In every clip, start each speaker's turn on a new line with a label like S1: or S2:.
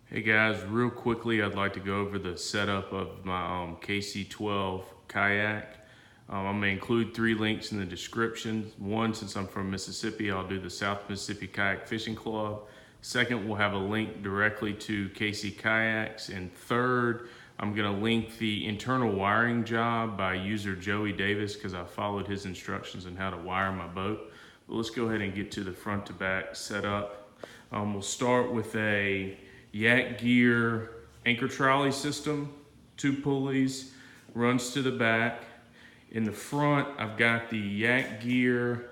S1: Hey guys, real quickly I'd like to go over the setup of my KC12 kayak. I'm going to include 3 links in the description. One, since I'm from Mississippi, I'll do the South Mississippi Kayak Fishing Club. Second, we'll have a link directly to KC Kayaks. And third, I'm going to link the internal wiring job by user Joey Davis because I followed his instructions on how to wire my boat. But let's go ahead and get to the front to back setup. We'll start with a Yak Gear anchor trolley system, 2 pulleys, runs to the back. In the front, I've got the Yak Gear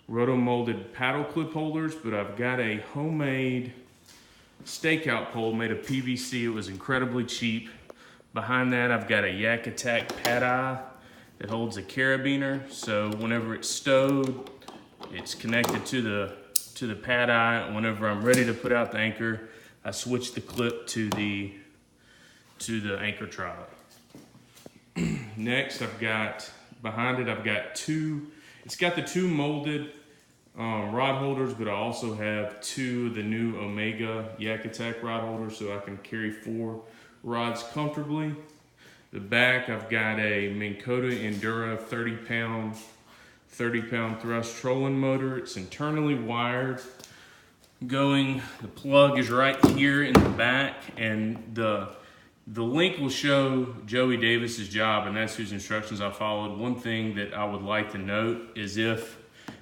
S1: roto-molded paddle clip holders, but I've got a homemade Stakeout Pole made of PVC. It was incredibly cheap. Behind that, I've got a Yak Attack pad eye that holds a carabiner, so whenever it's stowed, it's connected to the pad eye. Whenever I'm ready to put out the anchor, I switch the clip to the anchor trolley. Next, behind it, I've got it's got the 2 molded rod holders, but I also have 2 of the new Omega Yak Attack rod holders, so I can carry 4 rods comfortably. The back, I've got a Minn Kota Endura 30-pound thrust trolling motor. It's internally wired. The plug is right here in the back, and the link will show Joey Davis's job, and that's whose instructions I followed. One thing that I would like to note is if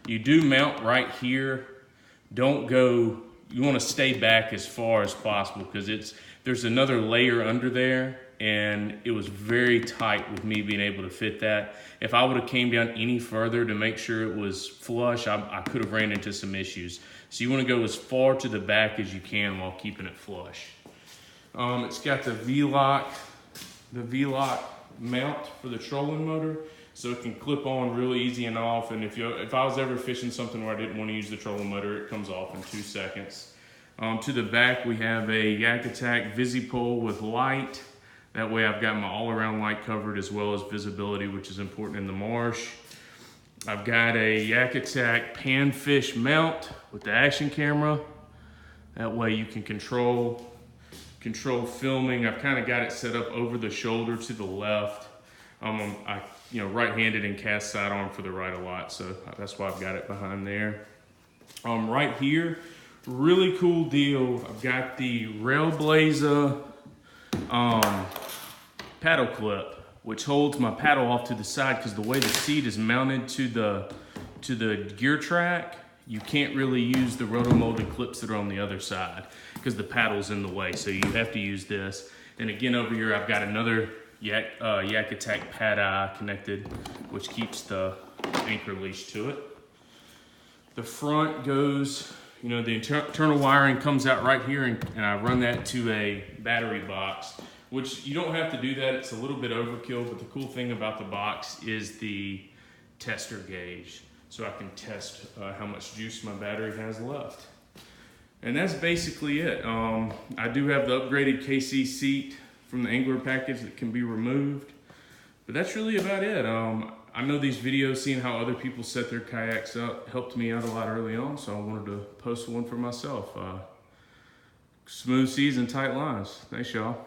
S1: you do mount right here, you want to stay back as far as possible because there's another layer under there, and it was very tight with me being able to fit that. If I would have came down any further to make sure it was flush, I could have ran into some issues. So you want to go as far to the back as you can while keeping it flush. It's got the VLock mount for the trolling motor, so it can clip on really easy and off. And if I was ever fishing something where I didn't want to use the trolling motor, it comes off in 2 seconds. To the back, we have a Yak Attack VisiPole with light. That way I've got my all-around light covered as well as visibility, which is important in the marsh. I've got a Yak Attack panfish mount with the action camera. That way you can control filming. I've kind of got it set up over the shoulder to the left. Right-handed and cast sidearm for the right a lot, so that's why I've got it behind there. Right here, really cool deal. I've got the Railblazer paddle clip, which holds my paddle off to the side because the way the seat is mounted to the gear track, you can't really use the roto-molded clips that are on the other side because the paddle's in the way, so you have to use this. And again, over here, I've got another Yak Attack pad eye connected, which keeps the anchor leash to it. The front goes, the internal wiring comes out right here, and I run that to a battery box, which you don't have to do that. It's a little bit overkill, but the cool thing about the box is the tester gauge, so I can test how much juice my battery has left. And that's basically it. I do have the upgraded KC seat from the angler package that can be removed, but that's really about it. I know these videos, seeing how other people set their kayaks up, helped me out a lot early on, so I wanted to post one for myself. Smooth seas and tight lines. Thanks, y'all.